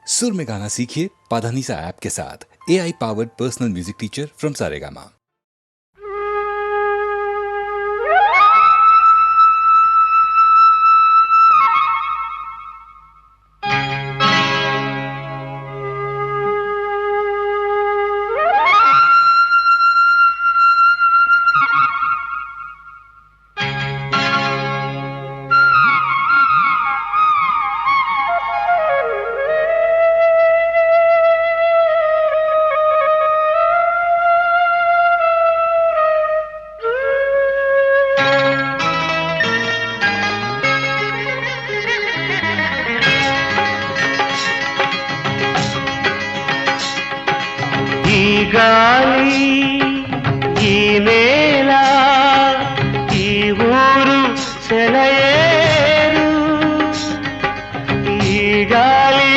सुर में गाना सीखिए पाधानीसा ऐप के साथ। AI powered personal music teacher from Saregama. గాలి ఈ నేల ఈ ఊరు సెలయేరు ఈ గాలి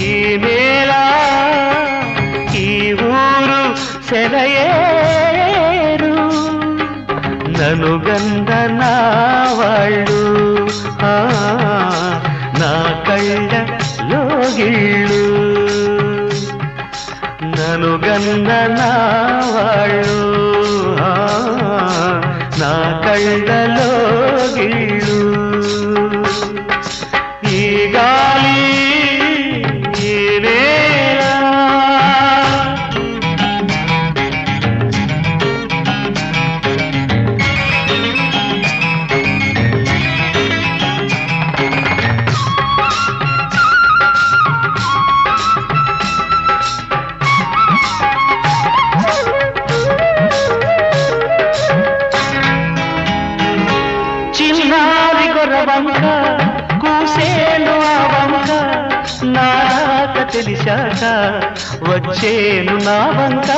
ఈ నేల ఈ ఊరు సెలయేరు నన్ను గంధనా వాళ్ళు నా కళ్ళలో గిళ్ళు నన్ను గంధనా వాళ్ళు నా కళ్ళలో గిళ్ళు ఈ గాలి ఈ నేల చిన్నారి గొర్రవంక కూసేను ఆ వంక నా రాక తెలిసాక వచ్చేను నా వంక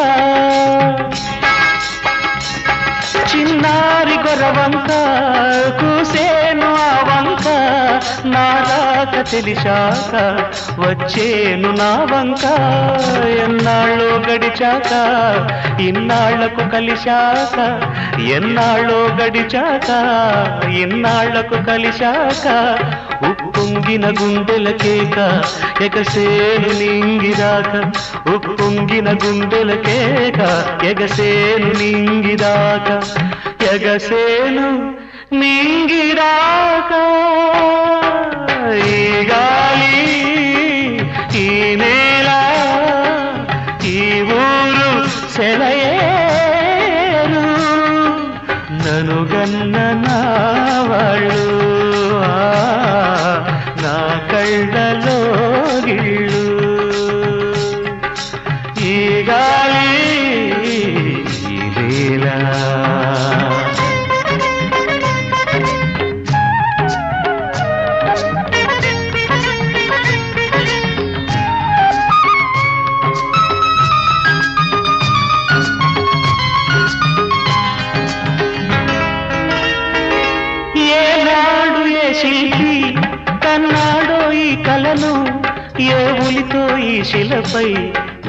చిన్నారి గొర్రవంక కూసేను ఆ వంక నా రాక తెలిసాక వచ్చేను నా వంక ఎన్నాళ్ళో గడిచాక ఇన్నాళ్లకు కలిశాక ఎన్నాళ్ళో గడిచాక ఇన్నాళ్లకు కలిశాక ఉప్పొంగిన గుండెల కేక ఎగసేను నింగిరాక ఉప్పొంగిన గుండెల కేక ఎగసేను నింగిరాక ఎగసేను నింగిరాక ఈ గాలి ఈ నేల ఈ ఊరు సెలయేరు నన్ను గన్ననా వాళ్ళు నా కళ్ళలో గిళ్ళు ఈ గాలి ఈ నేల శిల్పి కన్నాడో ఈ కళను ఏ ఉలితో ఈ శిలపై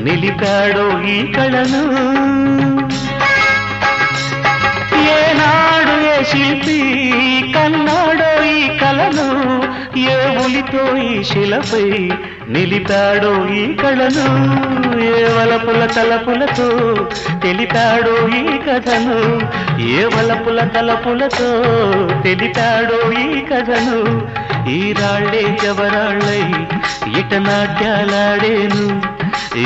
నిలిపాడో ఈ కళను ఏనాడు ఏ శిల్పి కన్నాడో ఈ కళను ఏ ఉలితో ఈ శిలపై నిలిపాడో ఈ కళను ఏ వలపుల తలపులతో తెలిపాడో ఈ కథను ఏ వలపుల తలపులతో తెలిపాడో ఈ కథను ఈ రాళ్ళే జవరాళ్ళై ఇట నాట్యాలాడేను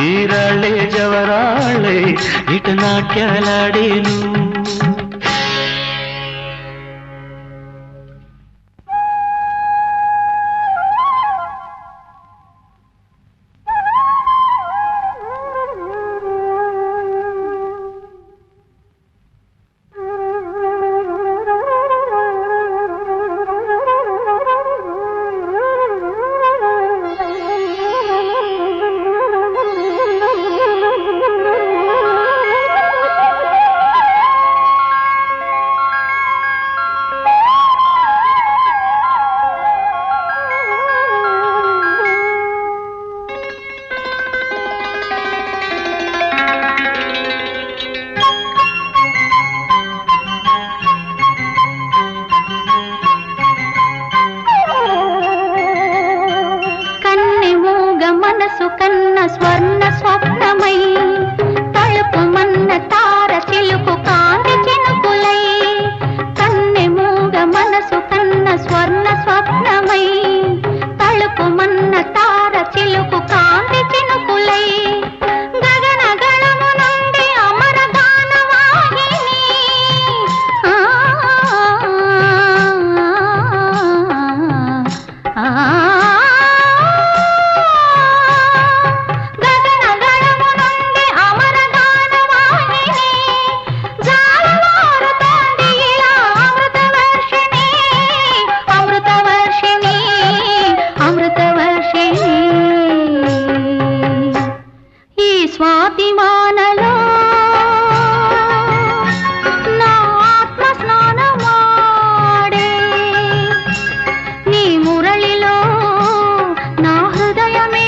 ఈ రాళ్ళే జవరాళ్ళై ఇట నాట్యాలాడేను స్వర్ణ స్వప్నమై తళుకుమన్న తార చిలుకు కాంతి చినుకులై కన్నె మూగ మనసు కన్న స్వర్ణ స్వప్నమై తళుకుమన్న తార చిలుకు కాంతి చినుకులై గగన గణము నుండి అమర గానవాహిని గగన గణము నుండి అమర గానవాహిని జాలవారుతోంది ఇలా అమృత వర్షిణి అమృత వర్షిణి అమృత వర్షిణి ఈ స్వాతి వానలో నా ఆత్మ స్నానమాడే నీ మురళిలో నా హృదయమే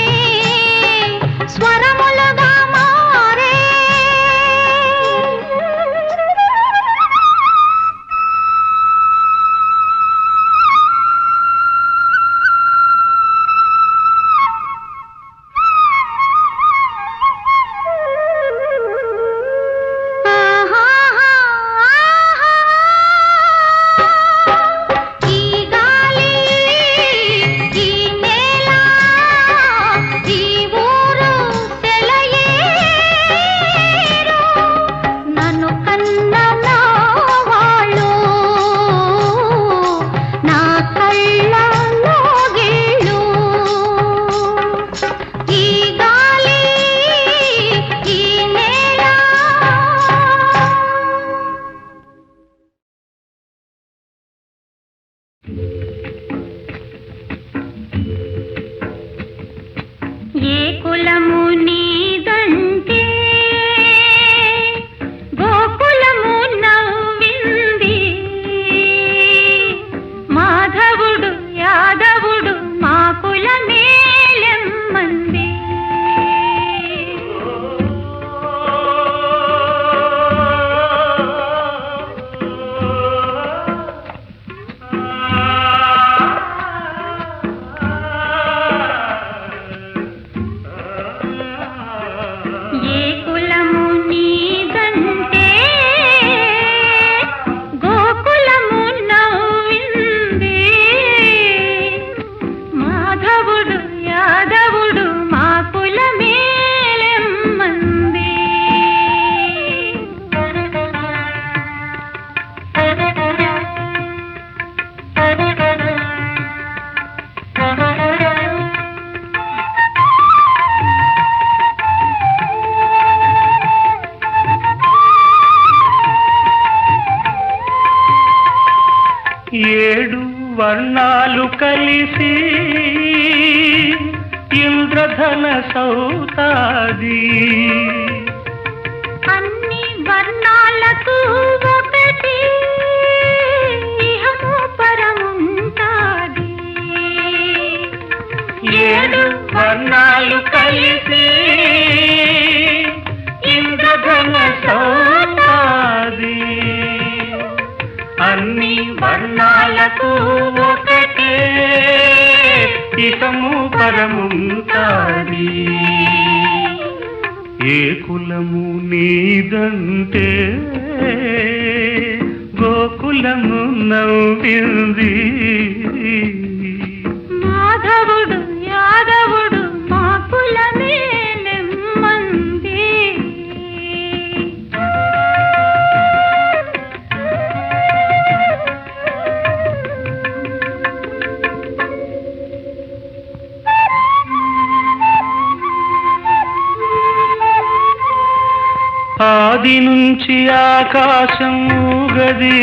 స్వరములుగా మారే ఈ గాలి ఈ నేల ఈ ఊరు సెలయేరు నన్ను కన్న నా వాళ్ళు నా కళ్ళలో గిళ్ళు ఈ గాలి ఈ నేల ఏ కులము నీదంటే గోకులము నవ్వింది మాధవుడు యాదవుడు మా కులమేలెమ్మంది ఏ కులము నీదంటే గోకులము నవ్వింది మాధవుడు యాదవుడు మా కులమేలెమ్మంది ఏడు వర్ణాలు కలిసి ఇంద్రధన సౌతాది అన్ని వర్ణాలకు ఒకటి ఇహము పరముంటాది ఏడు వర్ణాలు కలిసి ఇంద్రధన సౌతాది అన్ని వర్ణాలకు ఒకటే ఇహము పరముంటాది ఏ కులము నీదంటే గోకులము నవ్వింది మాధవుడు యాదవుడు మా కులమేలెమ్మంది ఆది నుంచి ఆకాశం ఊగది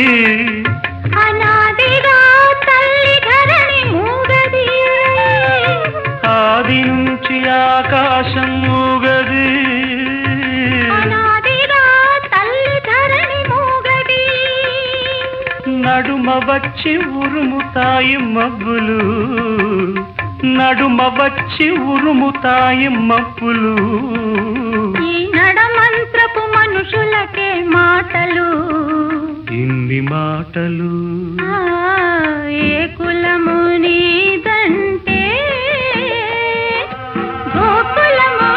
అనాదిగా తల్లి ధరణి మూగది ఆది నుంచి ఆకాశం ఊగది అనాదిగా తల్లి ధరణి మూగది నడుమ వచ్చి ఉరుముతాయి మబ్బులు నడుమ వచ్చి ఉరుముతాయి మబ్బులు ఈ నడమంత్రపు మనుషులకే మాటలు ఇన్ని మాటలు ఏ కులము నీదంటే గోకులము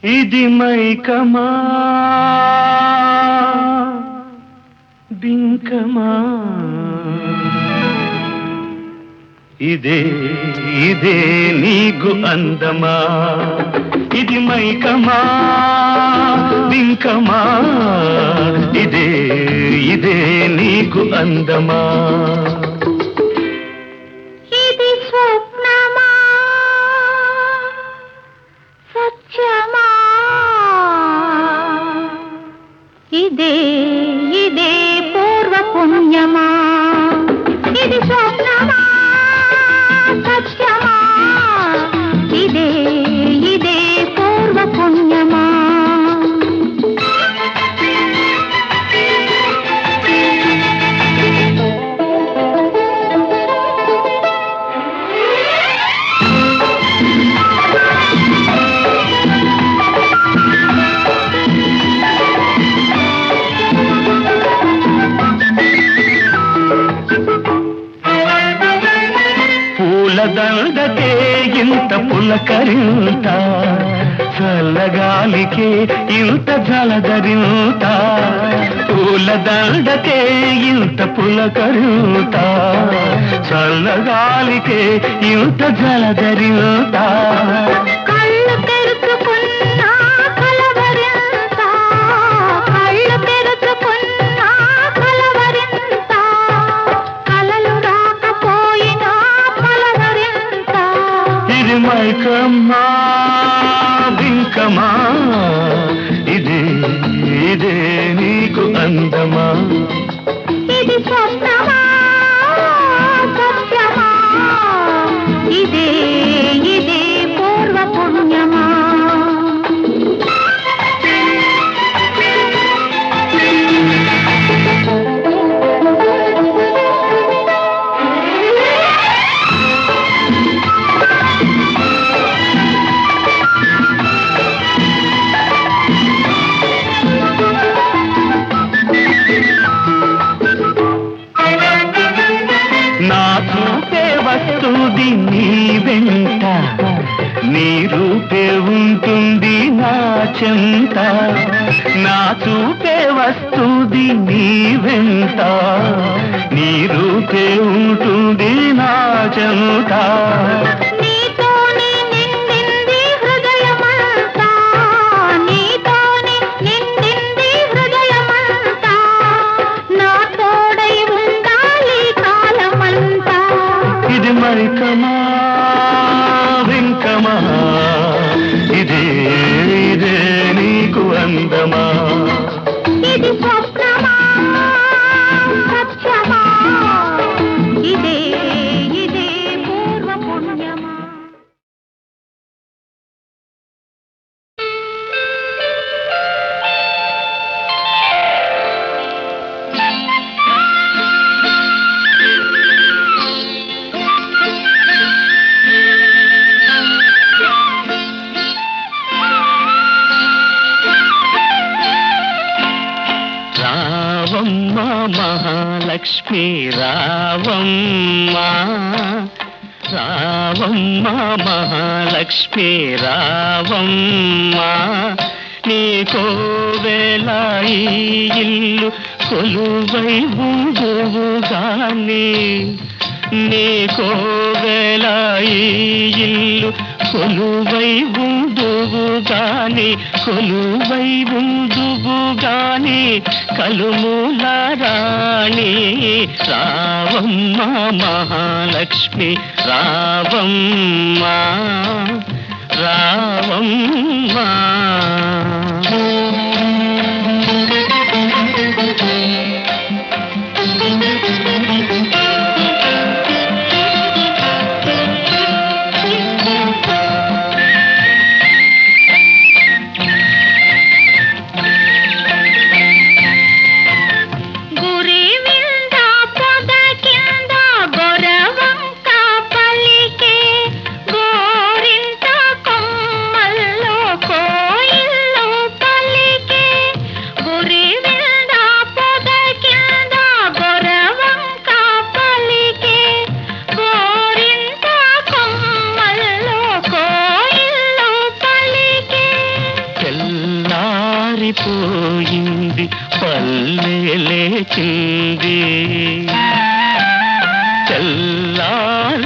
ఇది మైకమా బింకమా ఇదే ఇదే నీకు అందమా ఇది మైకమా బింకమా ఇదే ఇదే నీకు అందమా ఇది స్వప్నమా సత్యమా ఇదే ఇదే పూర్వ పుణ్యమా ఇది స్వప్నమా సత్యమా ఇదే ఇదే పూర్వ పుణ్యమా దండకే ఇంత పులకరింత చల్లగాలికే ఇంత జలదరింత పూల దండకే ఇంత పులకరింత చల్లగాలికే ఇంత జలదరింత కళ్ళు తెరుచుకున్నా కలవరింత కళ్ళు తెరుచుకున్నా కలవరింత కలలు రాకపోయినా పలవరింత ఇది మైకమ్మా బింకమా ఇదే ఇదే నీకు అందమా ఇది స్వప్నమా సత్యమా ఇదే ఇదే పూర్వ పుణ్యమా నా చూపే వస్తుంది నీ వెంట నీ రూపే ఉంటుంది నా చెంత నా చూపే వస్తుంది నీ వెంట నీ రూపే ఉంటుంది నా చెంత నీతోనే నిండింది హృదయమంతా నీతోనే నిండింది హృదయమంతా నా తోడై ఉండాలి కాలమంతా ఇది మైకమా బింకమా ఇదే ఇదే నీకు అందమా ఇది స్వప్నమా సత్యమా ఇదే ఇదే పూర్వ పుణ్యమా రావమ్మ మహాలక్ష్మి రావమ్మ రావమ్మ మహాలక్ష్మి రావమ్మ నీకో వేళ ఈ ఇల్లు కొలువై ఉందువు గాని నీకో వేళ ఈ ఇల్లు కొలువై ఉందువు గాని కొలువై ఉందువు గాని కలుమూల రాణి రావమ్మ మహాలక్ష్మి రావమ్మ రావమ్మ గురి వింద పొద కింద గొరవంక పలికే గోరింట కొమ్మల్లో తెల్లారిపోయింది పల్లె లేచింది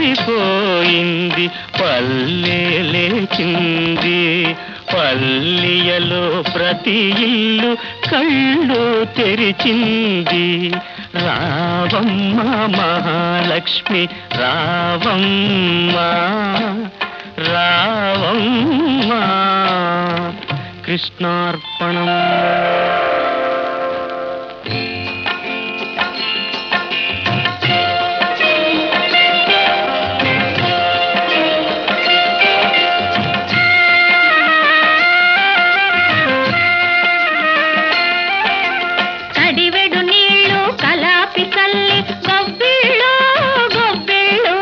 తెల్లారిపోయింది పల్లె లేచింది పల్లియలో ప్రతి ఇల్లు కళ్ళు తెరిచింది రావమ్మ మహాలక్ష్మి రావమ్మ రావమ్మ కృష్ణార్పణం. కడివెడు నీళ్ళు కలాపి చల్లి గొబ్బిళ్ళు గొబ్బిళ్ళు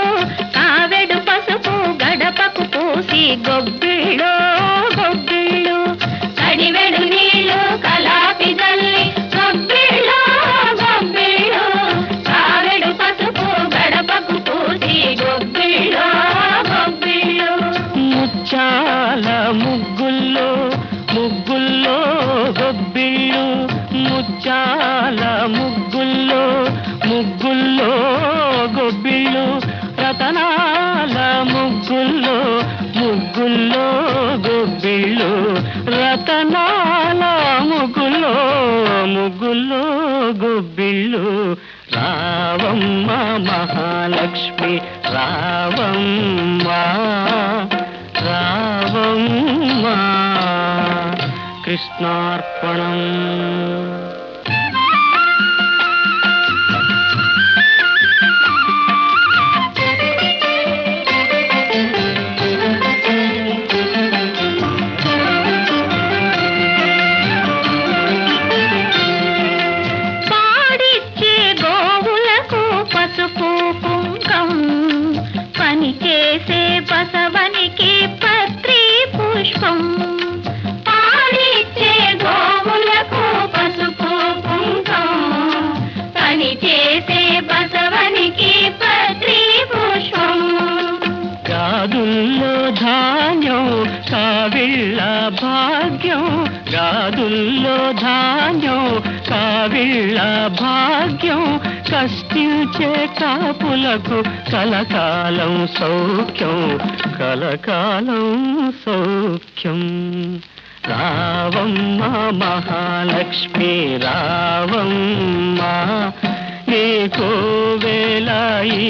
కావెడు పసుపు గడపకు పూసి గొబ్బిళ్ళు గొబ్బిళ్ళు కడివెడు నీళ్ళు కలాపి చల్లి గొబ్బిళ్ళు గొబ్బిళ్ళు కావెడు పసుపు గడపకు పూసి గొబ్బిళ్ళు గొబ్బిళ్ళు ముచ్చాల ముగ్గుల్లో ముగ్గుల్లో గొబ్బిళ్ళు ముచ్చాల ముగ్గుల్లో ముగ్గుల్లో గొబ్బిళ్ళు రతనాల ముగ్గుల్లో ముగ్గుల్లో గొబ్బిళ్ళు రతనాల ముగ్గుల్లో ముగ్గుల్లో గొబ్బిళ్ళు రావమ్మ మహాలక్ష్మి రావమ్మ రావమ్మ కృష్ణార్పణం. పాడిచ్చే గోవులకు పసుపు కుంకం పని చేసే బసవనికి పత్రి పుష్పం పాడిచ్చే గోవులకు పసుపు కుంకం పని చేసే బసవనికి పత్రి పుష్పం గాదుల్లో ధాన్యం కావిళ్ళ భాగ్యం గాదుల్లో ధాన్యం కావిళ్ళ భాగ్యం కష్టించే కాపులకు కలకాలం సౌఖ్యం కలకాలం సౌఖ్యం రావమ్మ మహాలక్ష్మి రావమ్మ నీకో వేళ ఈ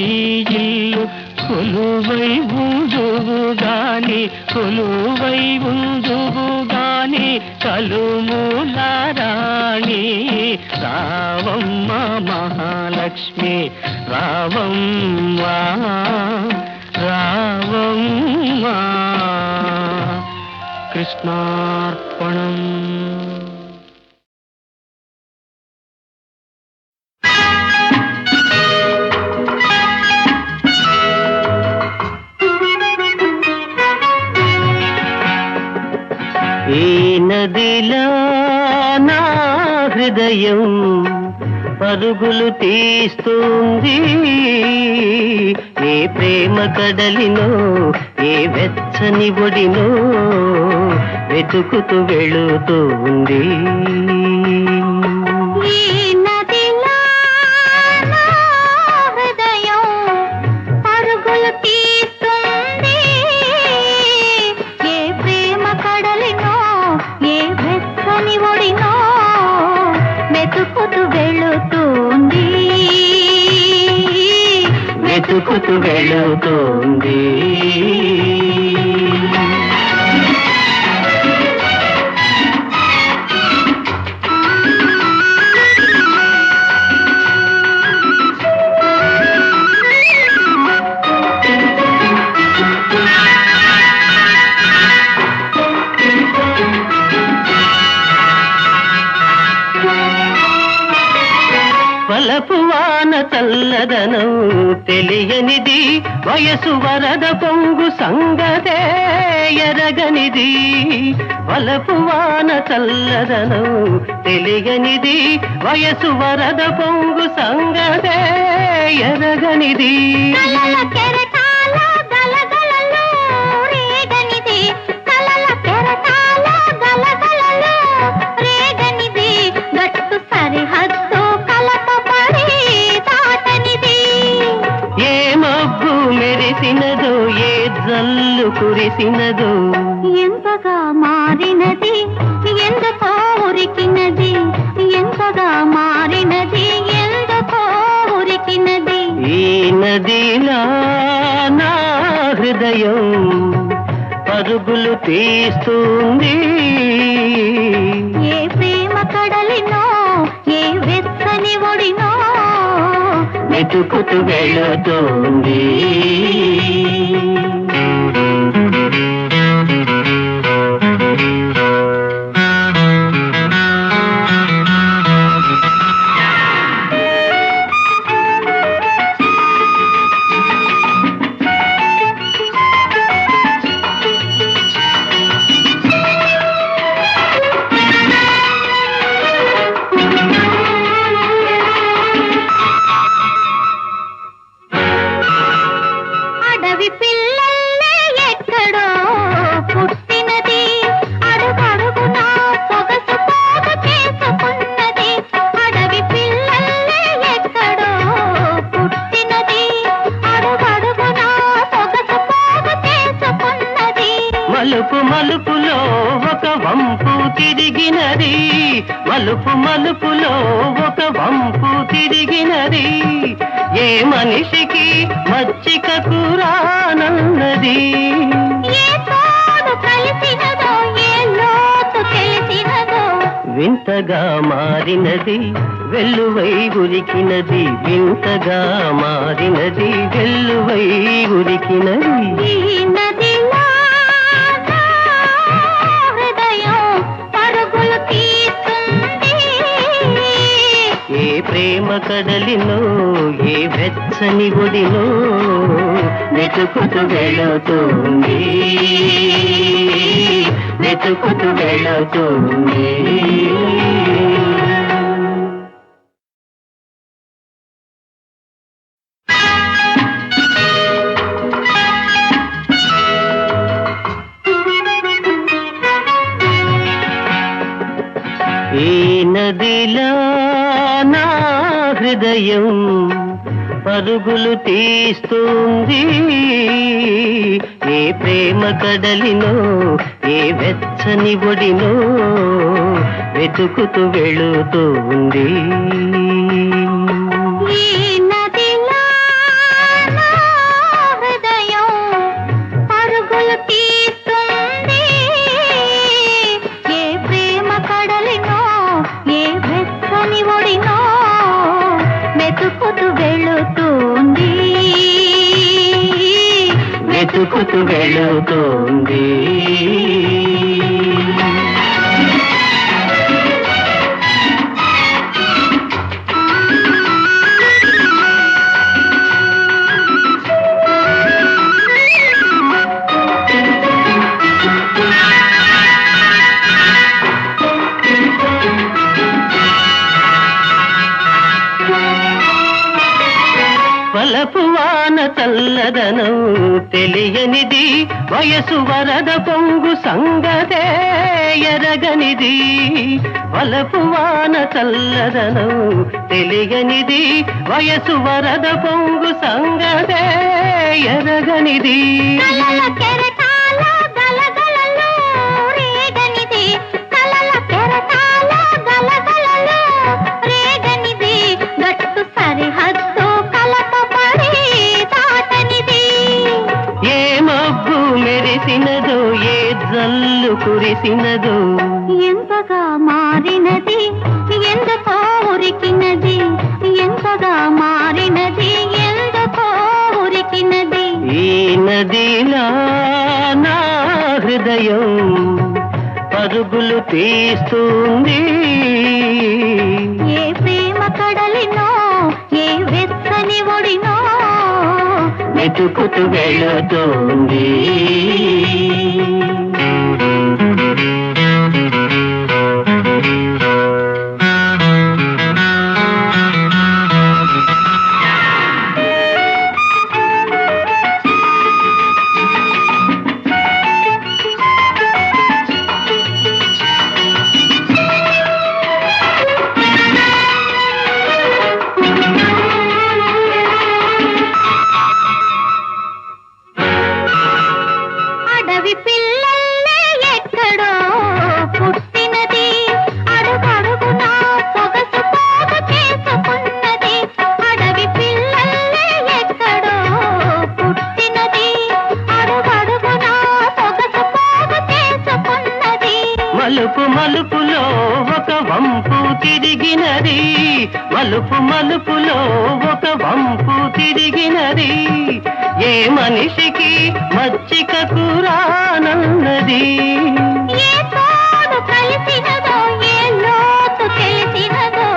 ఇల్లు కొలువై ఉందువు గాని కొలువై ఉందువు గాని కలుమూల రాణి రావమ్మ మహాలక్ష్మి రావమ్మ రావమ్మ కృష్ణార్పణం. ఈ నదిలో నా హృదయం పరుగులు తీస్తుంది ఏ ప్రేమ కడలినో ఏ వెచ్చని ఒడినో వెతుకుతూ వెళుతూ ఉంది. ఈ నదిలో నా హృదయం పరుగులు తీస్తుంది ఏ ప్రేమ కడలినో ఏ వెచ్చని ఒడినో వెతుకుతూ వెళుతుంది వెతుకుతూ వెళుతుంది. వలపు వాన చల్లదనం తెలియనిది వయసు వరద పొంగు సంగతే ఎరగనిది. వలపు వాన చల్లదనం తెలియనిది వయసు వరద పొంగు సంగతే ఎరగనిది. కలల కెరటాల గలగలలో రేగనిది కలల కెరటాల గలగలలో రేగనిది కురిసినదో ఎంతగా మారినది ఎందుకో ఉరికినది ఎంతగా మారినది ఎందుకో ఉరికినది ఈ నదిలా నా హృదయం పరుగులు తీస్తుంది ఏ ప్రేమ కడలినో ఏ వెచ్చని ఒడినో వెతుకుతూ వెళుతుంది అడవి పిల్లల్లే ఎక్కడో పుట్టినది అడుగడుగునా సొగసు పోగు చేసుకున్నది అడవి పిల్లల్లే ఎక్కడో పుట్టినది అడుగడుగునా సొగసు పోగు చేసుకున్నది మలుపు మలుపులో ఒక వంపు తిరిగినది మలుపు మలుపులో ఒక వంపు తిరిగినది ఏ మనిషికి మచ్చిక కూరానన్నది ఏ తోడు కలిసినదో ఏ లోతు తెలిసినదో వింతగా మారినది వెల్లువై ఉరికినది వింతగా మారినది వెల్లువై ఉరికినది ఈ నదిలో నా హృదయం పరుగులు తీస్తుంది ఏ ప్రేమ కడలినో ఏ వెచ్చని ఒడినో వెతుకుతూ వెళుతుంది వెతుకుతూ వెళుతుంది ఈ నదిలా నా హృదయం పరుగులు తీస్తుంది ఏ ప్రేమ కడలినో ఏ వెచ్చని ఒడినో వెతుకుతూ వెళుతుంది ఈ నదిలో నా హృదయం పరుగులు తీస్తుంది ఏ ప్రేమ కడలినో ఏ వెచ్చని ఒడినో వెతుకుతూ వెళుతుంది వెతుకుతూ వెళుతుంది వలపువాన చల్లదనం తెలియనిది వయసు వరద పొంగు సంగతే ఎరగనిది వలపువాన చల్లదనం తెలియనిది వయసు వరద పొంగు సంగతే ఎరగనిది కలల కెరటాల గలగలలో రేగనిది కలల కెరటాల గలగలలో రేగనిది గట్టు సరిహద్దు కలపబడి దాటనిది ఏ మబ్బు మెరిసినదో ఏ జల్లు కురిసినదో ఎంతగా మారినది ఎందుకో ఉరికినది ఎంతగా మారినది ఎందుకో ఉరికినది ఈ నదిలా నా హృదయం పరుగులు తీస్తుంది ఏ ప్రేమ కడలినో ఏ వెచ్చని ఒడినో వెతుకుతూ వెళుతుంది అడవి పిల్లల్లే ఎక్కడో పుట్టినది అడుగడుగునా సొగసు పోగు చేసుకున్నది అడవి పిల్లల్లే ఎక్కడో పుట్టినది అడుగడుగునా సొగసు పోగు చేసుకున్నది మలుపు మలుపులో ఒక వంపు తిరిగినది మలుపు మలుపులో ఒక వంపు తిరిగినది ఏ మనిషికి మచ్చిక కూరానన్నది ఏ తోడు కలిసినదో ఏ లోతు తెలిసినదో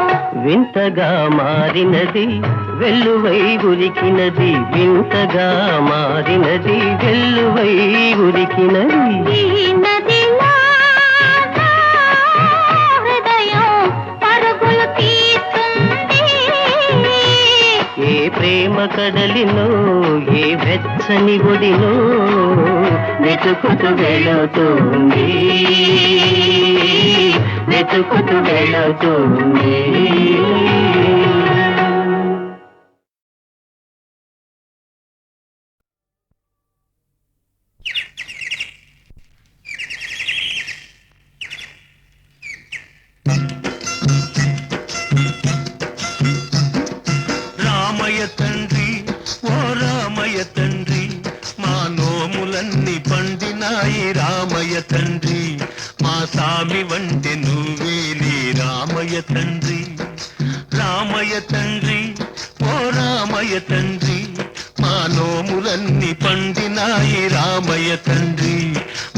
వింతగా మారినది వెల్లువై ఉరికినది వింతగా మారినది వెల్లువై ఉరికినది ఈ నదిలో నా హృదయం పరుగులు తీస్తుంది ఏ ప్రేమ కడలిలో ఏ వెచ్చని ఒడిలో వెతుకుతూ వెళుతుంది వెతుకుతూ వెళుతుంది రామయ్య తండ్రి ఓ రామయ్య తండ్రి మా నోములన్నీ పండినాయి రామయ్య తండ్రి మా సామి వంటి నువ్వేలి రామయ్య తండ్రి రామయ్య తండ్రి ఓ రామయ్య తండ్రి మా నోములన్నీ పండినాయి రామయ్య తండ్రి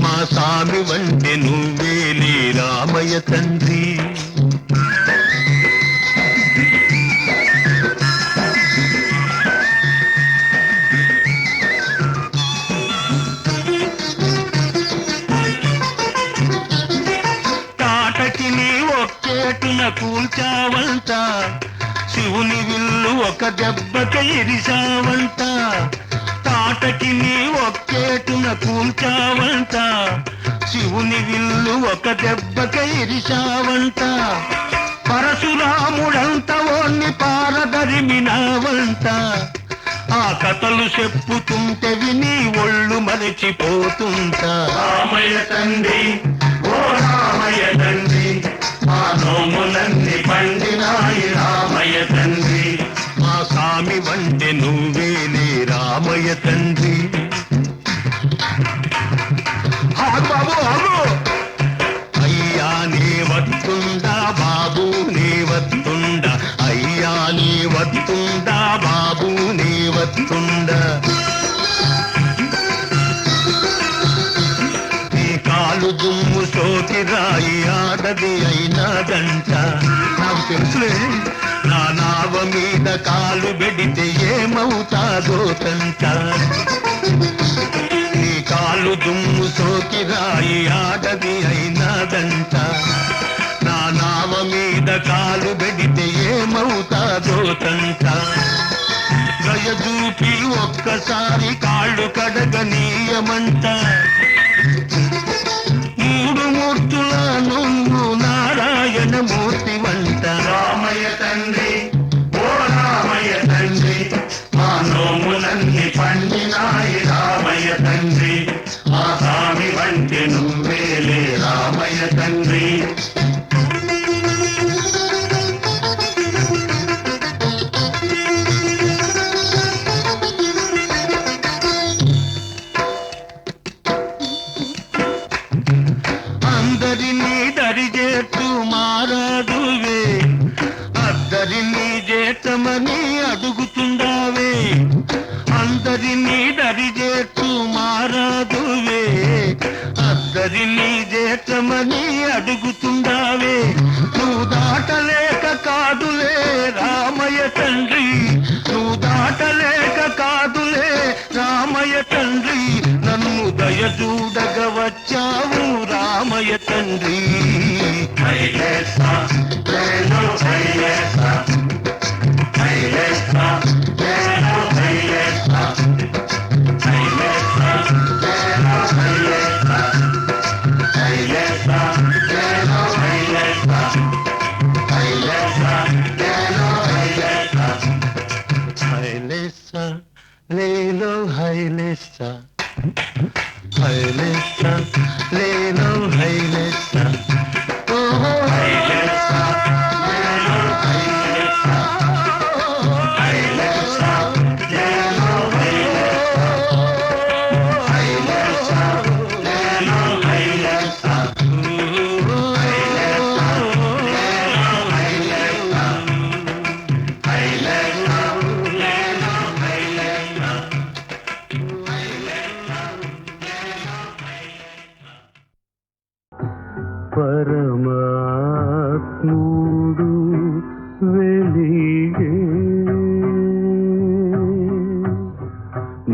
మా సామి వంటి నువ్వేలి రామయ్య తండ్రి కూల్చావంట శివుని విల్లు ఒక దెబ్బక ఇరిసావంట తాటకి నీ ఒక్కేటున కూల్చావంట శివుని విల్లు ఒక దెబ్బక ఇరిసావంట పరశురాముడంత ఓన్ని పారదరిమినావంట ఆ కథలు చెప్పుతుంటే విని ఒళ్ళు మరచిపోతుంటా రామయ్య తండ్రి ఓ రామయ్య తండ్రి మా నోములన్నీ పండినాయి రామయ్య తండ్రి మా సామి వంటి నువ్వేలే రామయ్య తండ్రి బాబు అయ్యా నీ వత్తుండా బాబు నీ వత్తుండా అయ్యా నీ వత్తుండా బాబు నీ వత్తుండా కాలు దుమ్ము సోకి రాయి ఆడది అయినాదంట నాకు తెలుసులే నా నావ మీద కాలు పెడితే ఏమవుతాదో తంట నీ కాలు దుమ్ము సోకి రాయి ఆడది అయినాదంట నా నావ మీద కాలు పెడితే ఏమవుతాదో తంట దయ చూపి ఒక్కసారి కాళ్ళు కడగనీయమంట మూడు మూర్తుల నువ్వు నారాయణ మూర్తి వంట రామయ్య తండ్రి ఓ రామయ్య తండ్రి మా నోములన్నీ పండినాయి రామయ్య తండ్రి మా స్వామి వంటి నువ్వేలే రామయ్య తండ్రి అందరినీ దరిజేట్టు మారాదువే అద్దరినీ చేతమని అడుగుతుండావే అందరినీ దరిజేట్టు మారాదువే అద్దరినీ చేతమని అడుగుతుండావే నువ్వు దాటలేక కాదులే రామయ్య తండ్రి నువ్వు దాటలేక కాదులే రామయ్య తండ్రి నన్ను దయ చూడగ వచ్చావు రామయ్య తండ్రి హైలేసా లేలో హైలేసా హైలే హైలెస్సా లేనో హైలెస్సా ఓహో హైలెస్సా లేనో హైలెస్సా హైలెస్సా లేనో హైలెస్సా లేనో హైలెస్సా పరమాత్ముడు వెలిగే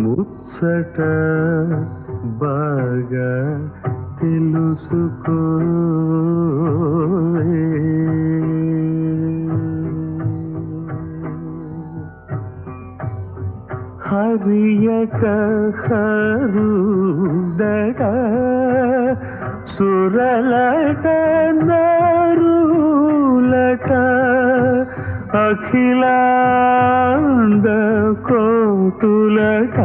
ముచ్చట బాగా తెలుసుకో హరియక హరుదట సురలట నరులట అఖిలాండ కోటులట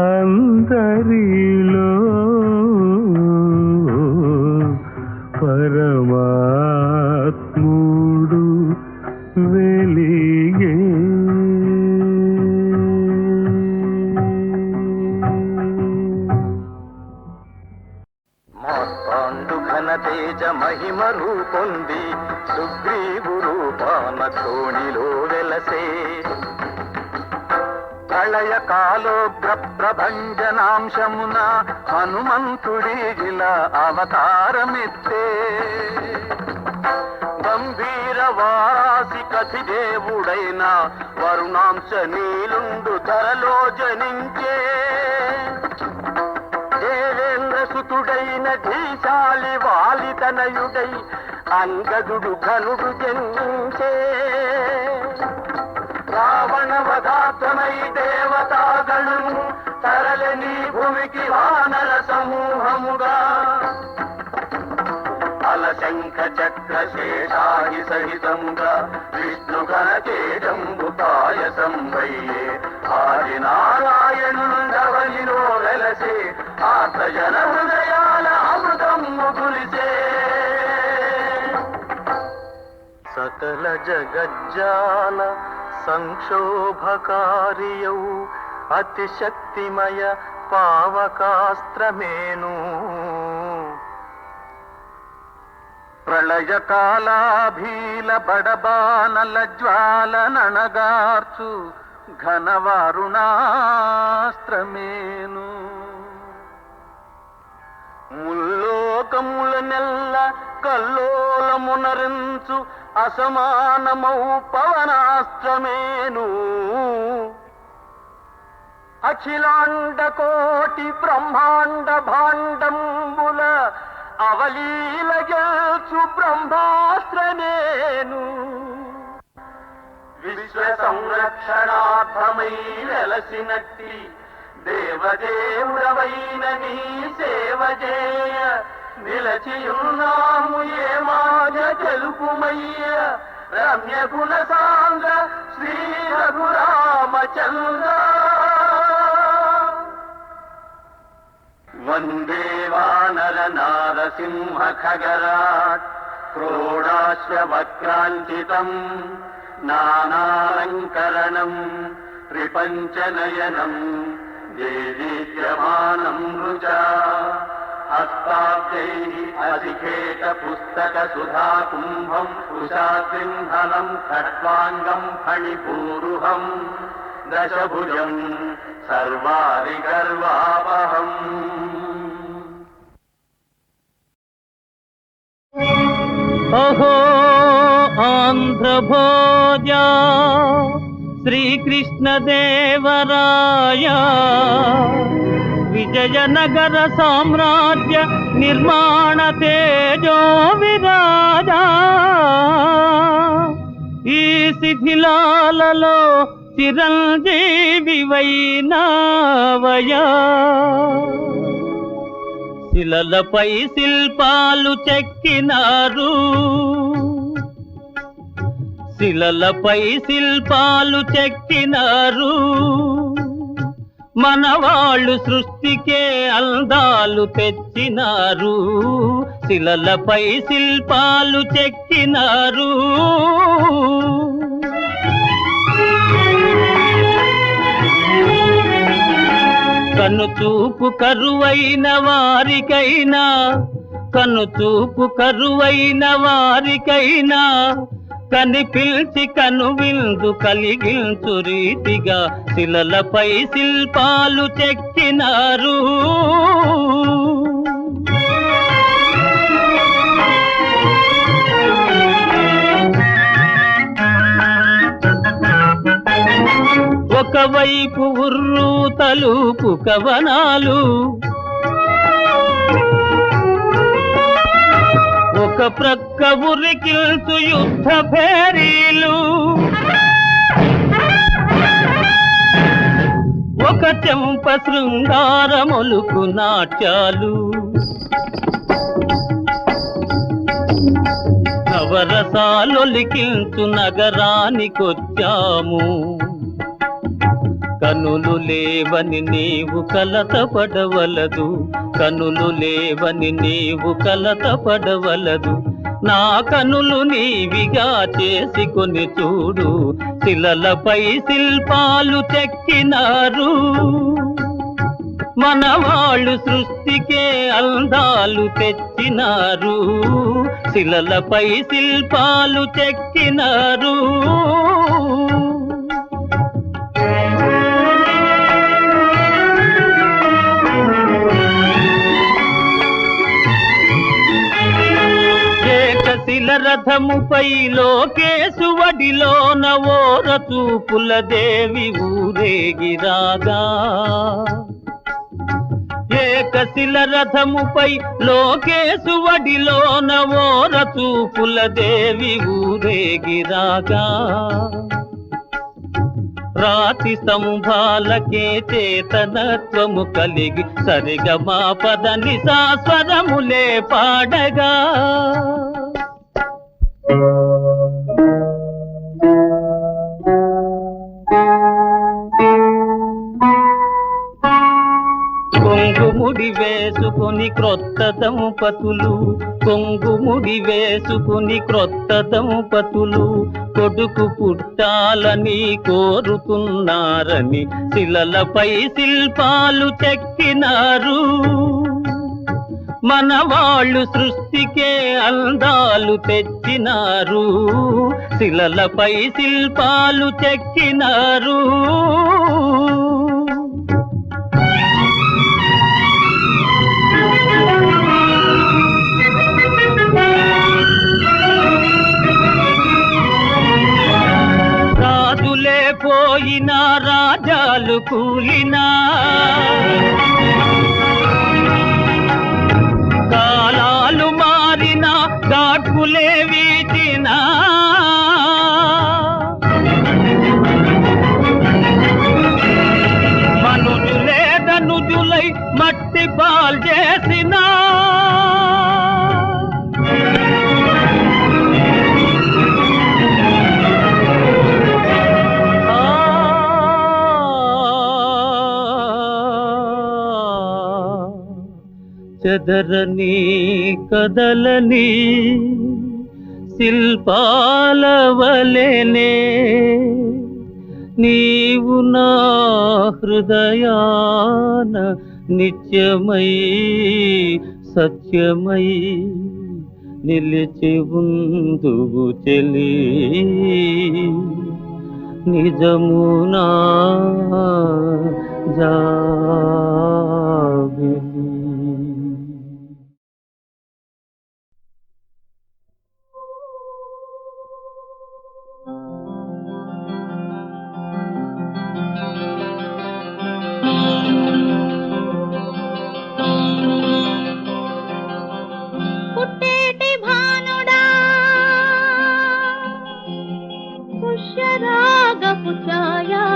అందరిలో పరమాత్ముడు వెలిగే తేజ మహిమ రూపొంది సుగ్రీవు రూపాన ధోణిలో వెలసే ప్రళయ కాలోగ్ర ప్రభంజనాంశమున హనుమంతుడిగిలా అవతారమెత్తే గంభీర వారాసి కథి దేవుడైన వరుణాంశ నీలుండు ధరలో జనించే దేవేంద్ర సుతుడైన ధీశాలి వాలితనయుడై అంగదుడు ఘనుడు జన్మించే రావణ వధాత్మై దేవతాగణు తరలని భూమికి వానర సమూహముగా అలశంఖ చక్ర శేషాది సహితముగా విష్ణు ఘనచేజంబు పాయసం వయ్యే ఆది నారాయణుండవలిలో వెలసే ఆర్తజన హృదయాల అమృతము కులిసే సకల జగజ్జాల సంక్షోభకారియౌ అతిశక్తిమయ పావకాస్త్రమేను ప్రళయకాలాభీల బడబానల జ్వాల నణగార్చు ఘనవారుణాస్త్రమేను ముల్లోకముల నెల్ల కల్లోలమునరించు అసమానమౌ పవనాస్త్రమేను అఖిలాండ కోటి బ్రహ్మాండ భాండంబుల అవలీల గెల్చు బ్రహ్మాస్త్రమేను విశ్వ సంరక్షణార్థమై వెలసినట్టి దేవదేవుడవైన నీ సేవ చేయ నిలచియున్నాము ఏ మాయ తెలుపుమయ్య రమ్య గుణ సాంద్ర శ్రీ రఘురామచంద్ర వందే వానర నారసింహ ఖగరాట్ క్రోడాశ్వక్రాంచితం నానాలంకరణం త్రిపంచనయనం దేదీప్యమానం రుచా హస్తాబ్దైః అధికేట పుస్తక సుధా కుంభం ఉషాసింహనం ఖడ్వాంగం ఫణిపూరుహం దశభుజం సర్వారి గర్వాపహం. అహో ఆంధ్రభోజ శ్రీకృష్ణదేవరాయ విజయనగర సామ్రాజ్య నిర్మాణ తేజో విరాజా ఈ శిథిలాలలో చిరంజీవి వైనావయా శిలలపై శిల్పాలు చెక్కినారు శిలలపై శిల్పాలు చెక్కినారు మనవాళ్ళు సృష్టికే అందాలు తెచ్చినారు, శిలలపై శిల్పాలు చెక్కినారు. కనుచూపు కరువైన వారికైనా, కనుచూపు కరువైన వారికైనా కనిపిల్చి కనువిందు కలిగించు రీతిగా శిలలపై శిల్పాలు చెక్కినారు. ఒకవైపు ఉర్రు తలుపు కవనాలు, ఒక ప్రక్క ఉరికిల్చు యుద్ధ భేరీలు, ఒక చెంప శృంగారములుకు నాట్యాలు. నవరసాలొలికిల్చు నగరానికొచ్చాము, కనులు లేవని నీవు కలతపడవలదు, కనులు లేవని నీవు కలతపడవలదు. నా కనులు నీవిగా చేసుకొని చూడు, శిలలపై శిల్పాలు చెక్కినారు. మనవాళ్ళు సృష్టికే అందాలు తెచ్చినారు, శిలలపై శిల్పాలు చెక్కినారు. ఏకశిల రథముపై లోకేశువడిలోన ఓర చూపుల దేవి ఊరేగిరాగా, ఏకశిల రథముపై లోకేశువడిలోన ఓర చూపుల దేవి ఊరేగిరాగా. రాతి స్తంభాలకే చేతనత్వము కలిగి సరిగమా పదని సాస్వరములే పాడగా. కొంగుముడి వేసుకుని క్రొత్త దంపతులు, కొంగుముడి వేసుకుని క్రొత్త దంపతులు కొడుకు పుట్టాలని కోరుతున్నారని శిలలపై శిల్పాలు చెక్కినారు. మనవాళ్ళు సృష్టికే అందాలు తెచ్చినారు, శిలలపై శిల్పాలు చెక్కినారు. రాజులే పోయినా రాజాలు కూలినా, కాలాలు మారినా ఘాట్పులే వీచినా, మనుజులే ధనుజులై మట్టి పాల్ చేసినా, చెదరని కదలని శిల్పాల వలెనే నీవు నా హృదయాన నిత్యమై సత్యమై నిలిచి ఉందువు చెలి, నిజమునా జాబిలి. పుట్టేటి భానుడా పుష్యరాగపు ఛాయా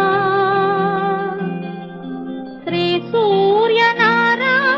శ్రీ సూర్యనారాయణ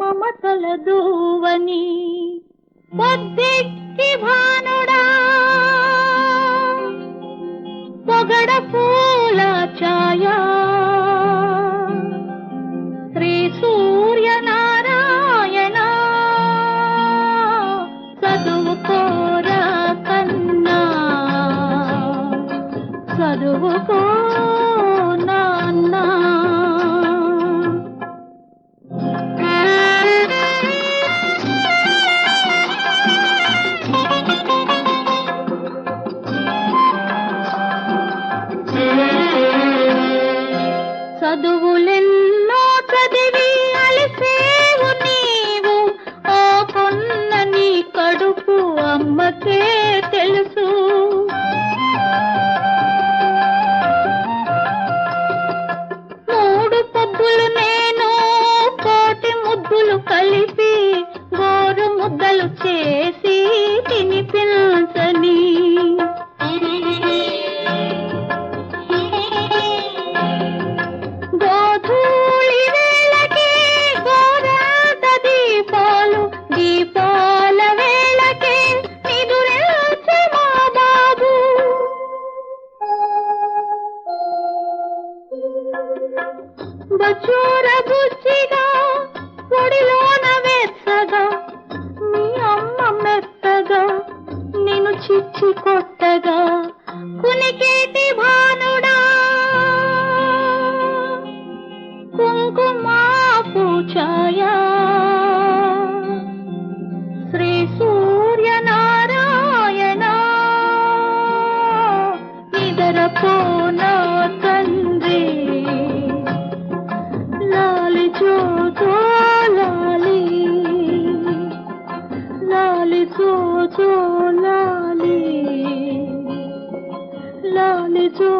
మమతల దూవని పొద్దెక్కి భానుడా పొగడ పూల ఛాయా శ్రీ సూర్యనారాయణ చదువుకోరా కన్నా చదువుకో నాన్నా చదువులెన్నో చదివి అలసేవు నీవు ఓ కొన్న నీ కడుపు అమ్మకే తెలుసు మూడు పొద్దులు నేను కోటి ముద్దులు కలిపి గోరు ముద్దలు చేసి తినిపించని గోధూళి వేళకి గోరాత దీపాలు దీపాల వేళకి నిదురించే మా బాబు బచూర బుచ్చిగా పొడిలోన వెచ్చగా మీ అమ్మ మెత్తగా నిన్ను చిచ్చి కొట్టగా కునికేటి భానుడా కుంకుమా పూఛాయా శ్రీ సూర్యనారాయణ నిదరపోనా తండ్రి లాలి జోజో లాలి లాలి జోజో లాలి లాలి జో